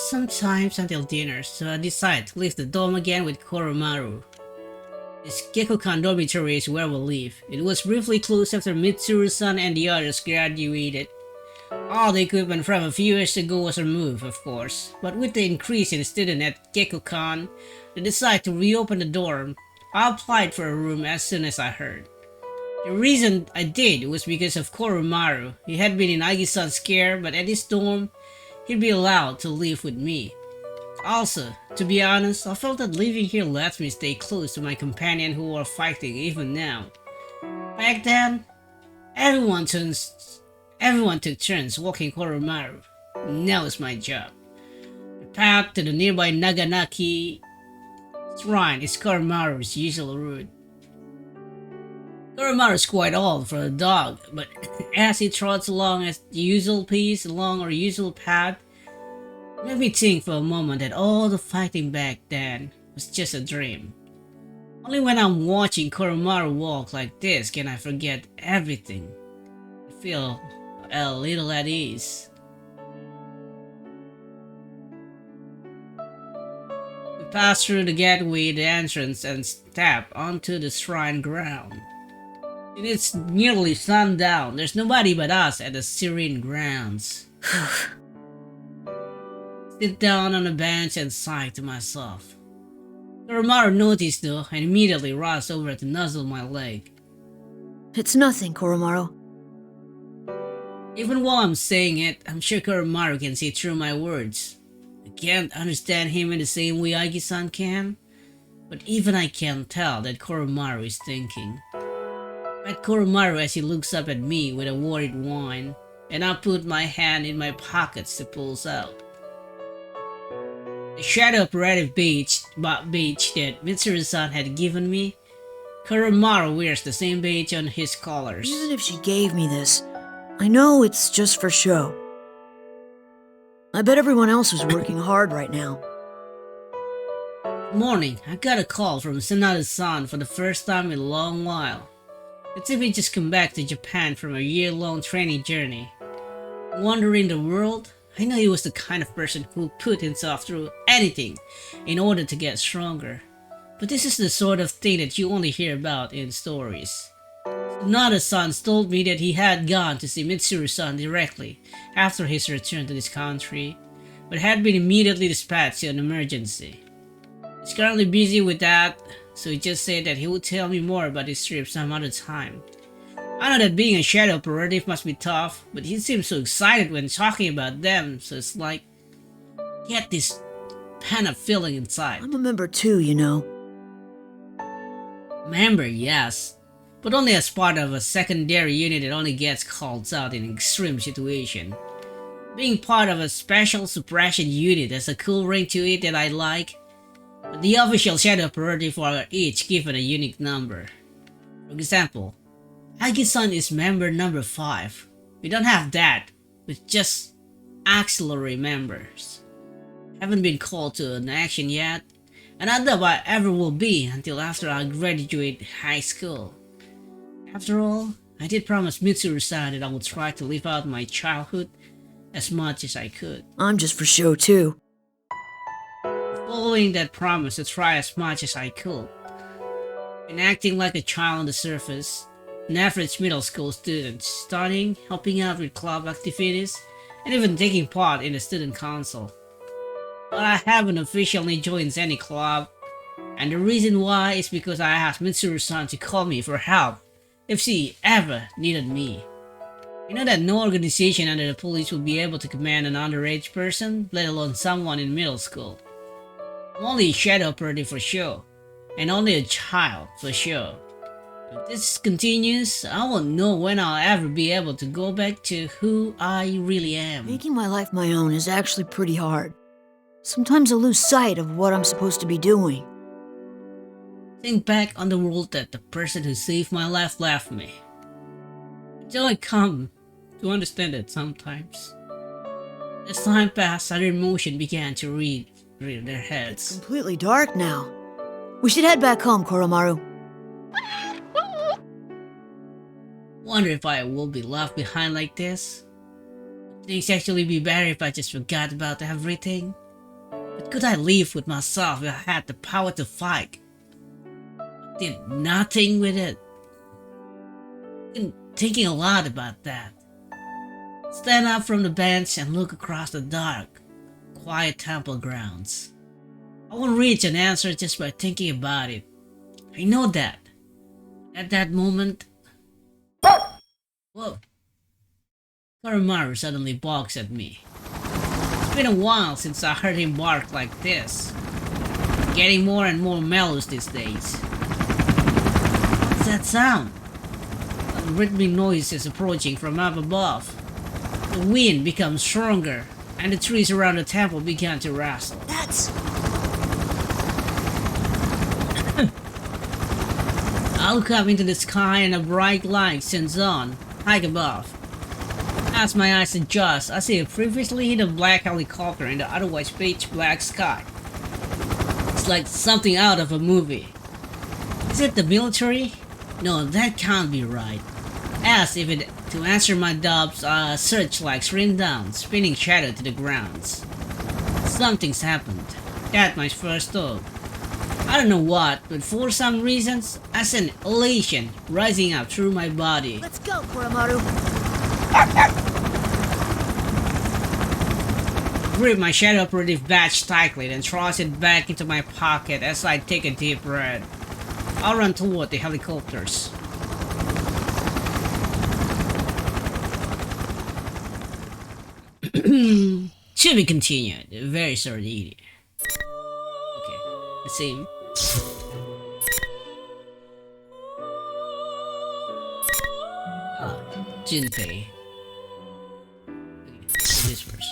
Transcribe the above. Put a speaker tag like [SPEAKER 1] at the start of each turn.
[SPEAKER 1] sometimes until dinner, so I decide to leave the dome again with Koromaru. This Gekokan dormitory is where we live. It was briefly closed after Mitsuru-san and the others graduated. All the equipment from a few years ago was removed, of course, but with the increase in students at Gekokan, they decided to reopen the dorm. I applied for a room as soon as I heard. The reason I did was because of Koromaru. He had been in Agi-san's care, but at his dorm, he'd be allowed to live with me. Also, to be honest, I felt that living here lets me stay close to my companion who are fighting even now. Back then, everyone took turns walking Koromaru. Now it's my job. The path to the nearby Naganaki shrine is Koromaru's usual route. Koromaru is quite old for a dog, but as he trots along at the usual pace along our usual path, it made me think for a moment that all the fighting back then was just a dream. Only when I'm watching Koromaru walk like this can I forget everything. I feel a little at ease. We pass through the gateway, the entrance, and step onto the shrine ground. It's nearly sundown. There's nobody but us at the serene grounds. Sit down on a bench and sigh to myself. Koromaru noticed though and immediately rushed over to nuzzle my leg.
[SPEAKER 2] It's nothing, Koromaru.
[SPEAKER 1] Even while I'm saying it, I'm sure Koromaru can see through my words. I can't understand him in the same way Agi-san can, but even I can tell that Koromaru is thinking. At Koromaru as he looks up at me with a worried whine, and I put my hand in my pockets to pull out. The Shadow Operative badge that Mitsuru-san had given me, Koromaru wears the same badge on his collars.
[SPEAKER 2] Even if she gave me this, I know it's just for show. I bet everyone else is working hard right now.
[SPEAKER 1] Morning, I got a call from Sanada-san for the first time in a long while. It's if he just come back to Japan from a year-long training journey. Wandering the world, I know he was the kind of person who put himself through anything in order to get stronger. But this is the sort of thing that you only hear about in stories. Sanada-san told me that he had gone to see Mitsuru-san directly after his return to this country, but had been immediately dispatched to an emergency. He's currently busy with that, so he just said that he would tell me more about his trip some other time. I know that being a Shadow Operative must be tough, but he seems so excited when talking about them, so it's like, get this pent-up feeling inside.
[SPEAKER 2] I'm a member too, you know.
[SPEAKER 1] Member, yes, but only as part of a secondary unit that only gets called out in extreme situation. Being part of a special suppression unit has a cool ring to it that I like, but the official Shadow Operative are each given a unique number. For example, Agi-san is member number 5. We don't have that, with just auxiliary members. Haven't been called to an action yet, and I doubt I ever will be until after I graduate high school. After all, I did promise Mitsuru-san that I would try to live out my childhood as much as I could.
[SPEAKER 2] I'm just for show too.
[SPEAKER 1] Following that promise to try as much as I could, and acting like a child on the surface, an average middle school student, studying, helping out with club activities, and even taking part in the student council. But I haven't officially joined any club, and the reason why is because I asked Mitsuru-san to call me for help if she ever needed me. You know that no organization under the police would be able to command an underage person, let alone someone in middle school. I'm only a Shadow Operative for sure, and only a child for sure. If this continues, I won't know when I'll ever be able to go back to who I really am.
[SPEAKER 2] Making my life my own is actually pretty hard. Sometimes I lose sight of what I'm supposed to be doing.
[SPEAKER 1] Think back on the world that the person who saved my life left me. Until I come to understand it sometimes. As time passed, other emotions began to rear their
[SPEAKER 2] It's
[SPEAKER 1] heads.
[SPEAKER 2] completely dark now. We should head back home, Koromaru.
[SPEAKER 1] Wonder if I will be left behind like this? Would things actually be better if I just forgot about everything? But could I live with myself if I had the power to fight? I did nothing with it. Been thinking a lot about that. Stand up from the bench and look across the dark, quiet temple grounds. I won't reach an answer just by thinking about it. I know that. At that moment... Whoa. Koromaru suddenly barks at me. It's been a while since I heard him bark like this. Getting more and more mellow these days. What's that sound? A rhythmic noise is approaching from up above. The wind becomes stronger, and the trees around the temple began to rustle.
[SPEAKER 2] That's...
[SPEAKER 1] I look up into the sky and a bright light shines on, high above. As my eyes adjust, I see a previously hidden black helicopter in the otherwise pitch black sky. It's like something out of a movie. Is it the military? No, that can't be right. As if it to answer my doubts, searchlights rain down, spinning shadow to the grounds. Something's happened. That's my first thought. I don't know what, but for some reasons, I sense elation rising up through my body.
[SPEAKER 2] Let's go, Koromaru.
[SPEAKER 1] Grip my Shadow Operative badge tightly and toss it back into my pocket as I take a deep breath. I'll run toward the helicopters. To be continued. Very sorry. Okay, the same. Junpei. Okay, this verse.